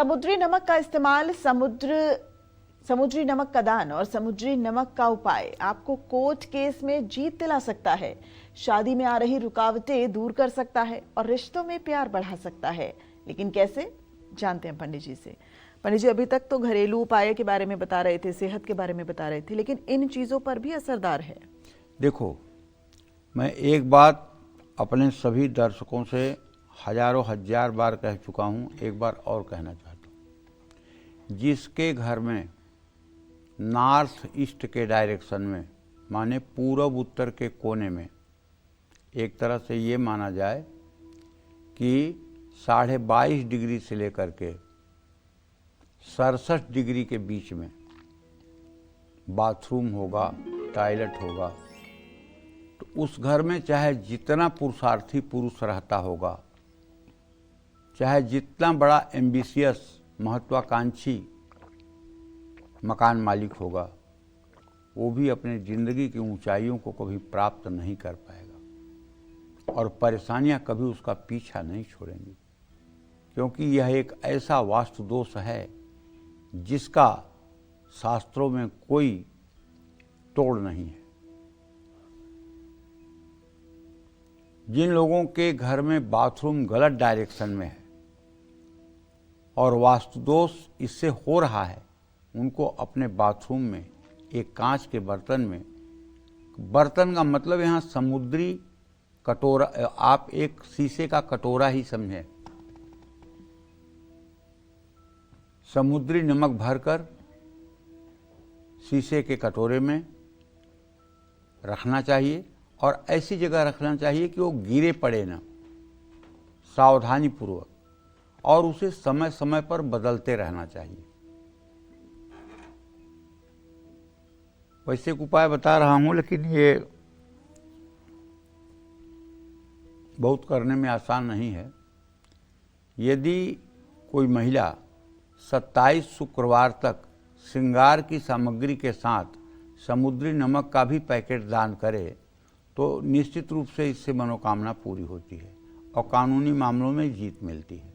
समुद्री नमक का इस्तेमाल, समुद्री नमक का दान और समुद्री नमक का उपाय आपको कोर्ट केस में जीत दिला सकता है, शादी में आ रही रुकावटें दूर कर सकता है और रिश्तों में प्यार बढ़ा सकता है। लेकिन कैसे, जानते हैं पंडित जी से। पंडित जी, अभी तक तो घरेलू उपाय के बारे में बता रहे थे, सेहत के बारे में बता रहे थे, लेकिन इन चीजों पर भी असरदार है। देखो, मैं एक बात अपने सभी दर्शकों से हजारों हजार बार कह चुका हूँ, एक बार और कहना चाहता हूँ। जिसके घर में नॉर्थ ईस्ट के डायरेक्शन में, माने पूरब उत्तर के कोने में, एक तरह से ये माना जाए कि 22.5 डिग्री से लेकर के 67 डिग्री के बीच में बाथरूम होगा, टॉयलेट होगा, तो उस घर में चाहे जितना पुरुषार्थी पुरुष रहता होगा, चाहे जितना बड़ा एम्बिशियस महत्वाकांक्षी मकान मालिक होगा, वो भी अपने ज़िंदगी की ऊंचाइयों को कभी प्राप्त नहीं कर पाएगा और परेशानियां कभी उसका पीछा नहीं छोड़ेंगी, क्योंकि यह एक ऐसा वास्तु दोष है जिसका शास्त्रों में कोई तोड़ नहीं है। जिन लोगों के घर में बाथरूम गलत डायरेक्शन में है और वास्तु दोष इससे हो रहा है, उनको अपने बाथरूम में एक कांच के बर्तन में, बर्तन का मतलब यहाँ समुद्री कटोरा, आप एक शीशे का कटोरा ही समझें, समुद्री नमक भरकर शीशे के कटोरे में रखना चाहिए और ऐसी जगह रखना चाहिए कि वो गिरे पड़े ना, सावधानी पूर्वक, और उसे समय समय पर बदलते रहना चाहिए। वैसे एक उपाय बता रहा हूँ, लेकिन ये बहुत करने में आसान नहीं है। यदि कोई महिला 27 शुक्रवार तक श्रृंगार की सामग्री के साथ समुद्री नमक का भी पैकेट दान करे तो निश्चित रूप से इससे मनोकामना पूरी होती है और कानूनी मामलों में जीत मिलती है,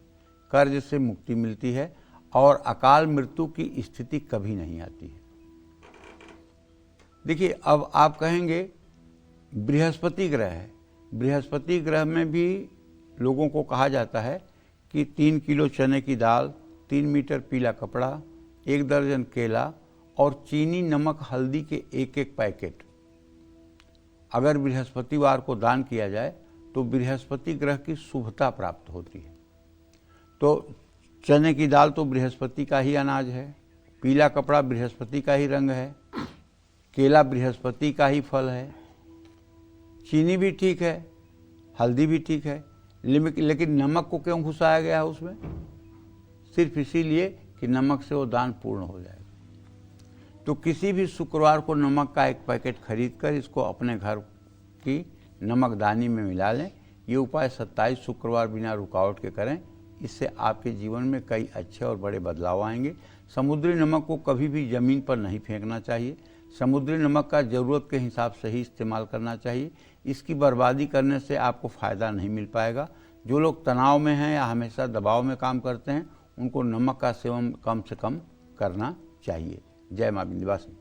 कर्ज से मुक्ति मिलती है और अकाल मृत्यु की स्थिति कभी नहीं आती है। देखिए, अब आप कहेंगे बृहस्पति ग्रह है, बृहस्पति ग्रह में भी लोगों को कहा जाता है कि 3 किलो चने की दाल, 3 मीटर पीला कपड़ा, 1 दर्जन केला और चीनी, नमक, हल्दी के एक पैकेट अगर बृहस्पतिवार को दान किया जाए तो बृहस्पति ग्रह की शुभता प्राप्त होती है। तो चने की दाल तो बृहस्पति का ही अनाज है, पीला कपड़ा बृहस्पति का ही रंग है, केला बृहस्पति का ही फल है, चीनी भी ठीक है, हल्दी भी ठीक है, लेकिन नमक को क्यों घुसाया गया है उसमें? सिर्फ इसीलिए कि नमक से वो दान पूर्ण हो जाएगा। तो किसी भी शुक्रवार को नमक का एक पैकेट खरीद कर इसको अपने घर की नमकदानी में मिला लें। ये उपाय 27 शुक्रवार बिना रुकावट के करें, इससे आपके जीवन में कई अच्छे और बड़े बदलाव आएंगे। समुद्री नमक को कभी भी ज़मीन पर नहीं फेंकना चाहिए। समुद्री नमक का ज़रूरत के हिसाब से ही इस्तेमाल करना चाहिए। इसकी बर्बादी करने से आपको फ़ायदा नहीं मिल पाएगा। जो लोग तनाव में हैं या हमेशा दबाव में काम करते हैं, उनको नमक का सेवन कम से कम करना चाहिए। जय मां विंध्यवासिनी।